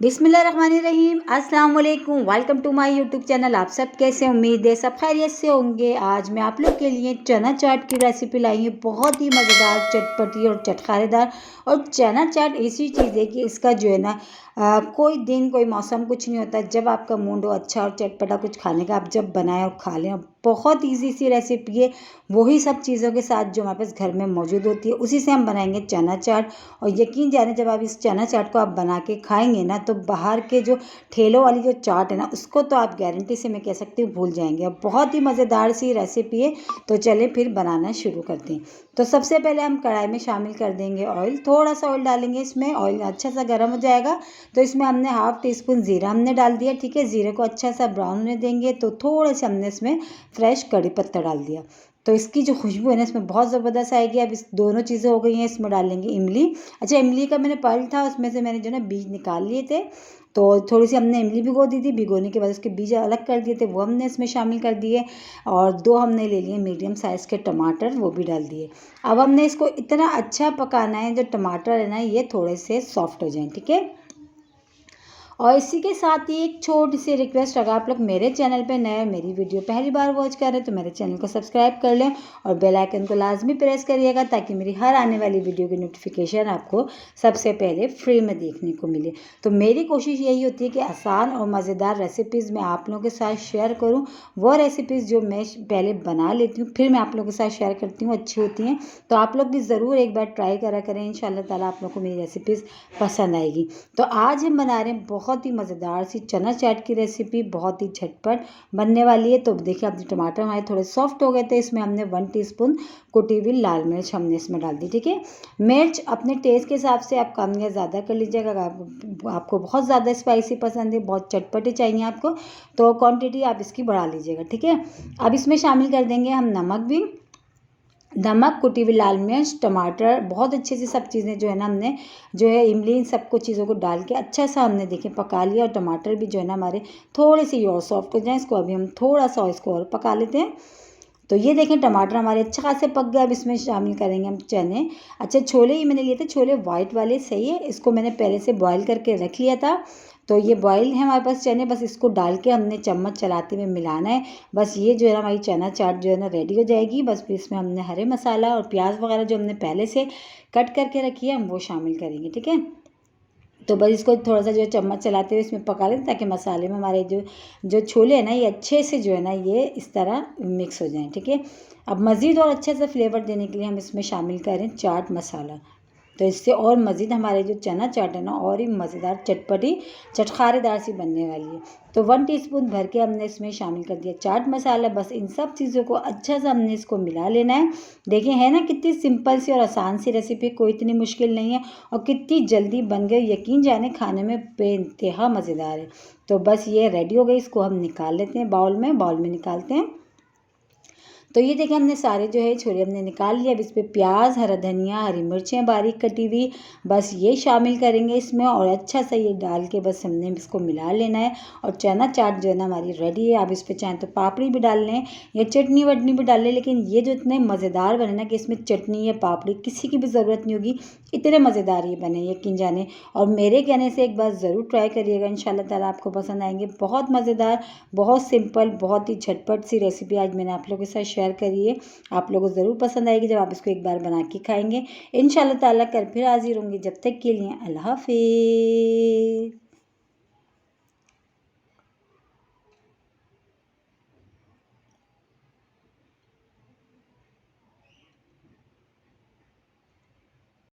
बिस्मिल्लाहिर्रहमानिर्रहीम, अस्सलाम वालेकुम। Welcome to my YouTube channel. आप सब कैसे, उम्मीद है सब खैरियत से होंगे। आज मैं आप लोग के लिए चना चाट की रेसिपी लाई हूँ। बहुत ही मज़ेदार, चटपटी और चटखारेदार। और चना चाट ऐसी चीज़ है कि इसका जो है ना कोई दिन कोई मौसम कुछ नहीं होता। जब आपका मूड हो अच्छा और चटपटा कुछ खाने का, आप जब बनाएं और खा लें। बहुत ईजी सी रेसिपी है, वही सब चीज़ों के साथ जो हमारे पास घर में मौजूद होती है उसी से हम बनाएंगे चना चाट। और यकीन जाने जब आप इस चना चाट को आप बना के खाएंगे ना, तो बाहर के जो ठेलों वाली जो चाट है ना, उसको तो आप गारंटी से मैं कह सकती हूँ भूल जाएंगे। और बहुत ही मज़ेदार सी रेसिपी है। तो चलें फिर बनाना शुरू करते हैं। तो सबसे पहले हम कढ़ाई में शामिल कर देंगे ऑयल। थोड़ा सा ऑयल डालेंगे इसमें। ऑयल अच्छा सा गर्म हो जाएगा तो इसमें हमने हाफ टी स्पून ज़ीरा हमने डाल दिया। ठीक है, ज़ीरे को अच्छा सा ब्राउन होने देंगे। तो थोड़े से हमने इसमें फ्रेश कड़ी पत्ता डाल दिया। तो इसकी जो खुशबू है ना इसमें बहुत ज़बरदस्त आएगी। अब इस दोनों चीज़ें हो गई हैं, इसमें डालेंगे इमली। अच्छा, इमली का मैंने पल्प था, उसमें से मैंने जो ना बीज निकाल लिए थे। तो थोड़ी सी हमने इमली भिगो दी थी, भिगोने के बाद उसके बीज अलग कर दिए थे, वो हमने इसमें शामिल कर दिए। और दो हमने ले लिए मीडियम साइज़ के टमाटर, वो भी डाल दिए। अब हमने इसको इतना अच्छा पकाना है जो टमाटर है ना ये थोड़े से सॉफ्ट हो जाएं। ठीक है, और इसी के साथ ही एक छोटी सी रिक्वेस्ट, अगर आप लोग मेरे चैनल पे नए, मेरी वीडियो पहली बार वॉच कर रहे हैं तो मेरे चैनल को सब्सक्राइब कर लें और बेल आइकन को लाजमी प्रेस करिएगा, ताकि मेरी हर आने वाली वीडियो की नोटिफिकेशन आपको सबसे पहले फ्री में देखने को मिले। तो मेरी कोशिश यही होती है कि आसान और मज़ेदार रेसिपीज़ मैं आप लोगों के साथ शेयर करूँ। वो रेसिपीज़ जो मैं पहले बना लेती हूँ फिर मैं आप लोगों के साथ शेयर करती हूँ, अच्छी होती हैं। तो आप लोग भी ज़रूर एक बार ट्राई करा करें, इंशाल्लाह ताला आप लोग को मेरी रेसिपीज़ पसंद आएगी। तो आज हम बना रहे हैं बहुत ही मज़ेदार सी चना चाट की रेसिपी, बहुत ही झटपट बनने वाली है। तो देखिए, अब टमाटर हमारे थोड़े सॉफ्ट हो गए थे, इसमें हमने 1 टीस्पून कुटी हुई लाल मिर्च हमने इसमें डाल दी। ठीक है, मिर्च अपने टेस्ट के हिसाब से आप कम या ज़्यादा कर लीजिएगा। अगर आपको बहुत ज़्यादा स्पाइसी पसंद है, बहुत चटपटे चाहिए आपको, तो क्वान्टिटी आप इसकी बढ़ा लीजिएगा। ठीक है, अब इसमें शामिल कर देंगे हम नमक भी। नमक, कुटी हुई लाल मिर्च, टमाटर, बहुत अच्छे से सब चीज़ें जो है ना हमने जो है इमली, इन सबको चीज़ों को डाल के अच्छा सा हमने देखें पका लिया। और टमाटर भी जो है ना हमारे थोड़े से और सॉफ्ट हो जाएं, इसको अभी हम थोड़ा सा इसको और पका लेते हैं। तो ये देखें टमाटर हमारे अच्छा खासे पक गए। अब इसमें शामिल करेंगे हम चने। अच्छा, छोले ही मैंने लिए थे, छोले वाइट वाले, सही है। इसको मैंने पहले से बॉईल करके रख लिया था। तो ये बॉईल है हमारे पास चने, बस इसको डाल के हमने चम्मच चलाते हुए मिलाना है। बस ये जो है ना हमारी चना चाट जो है ना रेडी हो जाएगी। बस फिर इसमें हमने हरे मसाला और प्याज वगैरह जो हमने पहले से कट करके रखी है हम वो शामिल करेंगे। ठीक है, तो बस इसको थोड़ा सा जो है चम्मच चलाते हुए इसमें पका लें, ताकि मसाले में हमारे जो जो छोले हैं ना ये अच्छे से जो है ना ये इस तरह मिक्स हो जाएं। ठीक है, अब मज़ीद और अच्छे से फ्लेवर देने के लिए हम इसमें शामिल करें चाट मसाला। तो इससे और मज़ीद हमारे जो चना चाट है ना और ही मज़ेदार, चटपटी, चटखारेदार सी बनने वाली है। तो 1 टीस्पून भर के हमने इसमें शामिल कर दिया चाट मसाला। बस इन सब चीज़ों को अच्छा सा हमने इसको मिला लेना है। देखिए, है ना कितनी सिंपल सी और आसान सी रेसिपी, कोई इतनी मुश्किल नहीं है और कितनी जल्दी बन गई। यकीन जाने खाने में बेइंतहा मज़ेदार है। तो बस ये रेडी हो गई, इसको हम निकाल लेते हैं बाउल में निकालते हैं। तो ये देखिए हमने सारे जो है छोले हमने निकाल लिया। अब इस पर प्याज, हरा धनिया, हरी मिर्चें बारीक कटी हुई, बस ये शामिल करेंगे इसमें और अच्छा सा ये डाल के बस हमने इसको मिला लेना है। और चना चाट जो है ना हमारी रेडी है। आप इस पर चाहें तो पापड़ी भी डाल लें या चटनी वटनी भी डाल लें, लेकिन ये जो इतने मज़ेदार बने ना कि इसमें चटनी या पापड़ी किसी की भी ज़रूरत नहीं होगी, इतने मज़ेदार ये बने यकीन जाने। और मेरे कहने से एक बार ज़रूर ट्राई करिएगा, इंशाल्लाह ताला आपको पसंद आएंगे। बहुत मज़ेदार, बहुत सिंपल, बहुत ही झटपट सी रेसिपी आज मैंने आप लोगों के साथ शेयर करिए। आप लोगों को ज़रूर पसंद आएगी जब आप इसको एक बार बना के खाएंगे। इंशाल्लाह ताला कल फिर हाजिर होंगी। जब तक के लिए अल्लाह हाफिज़।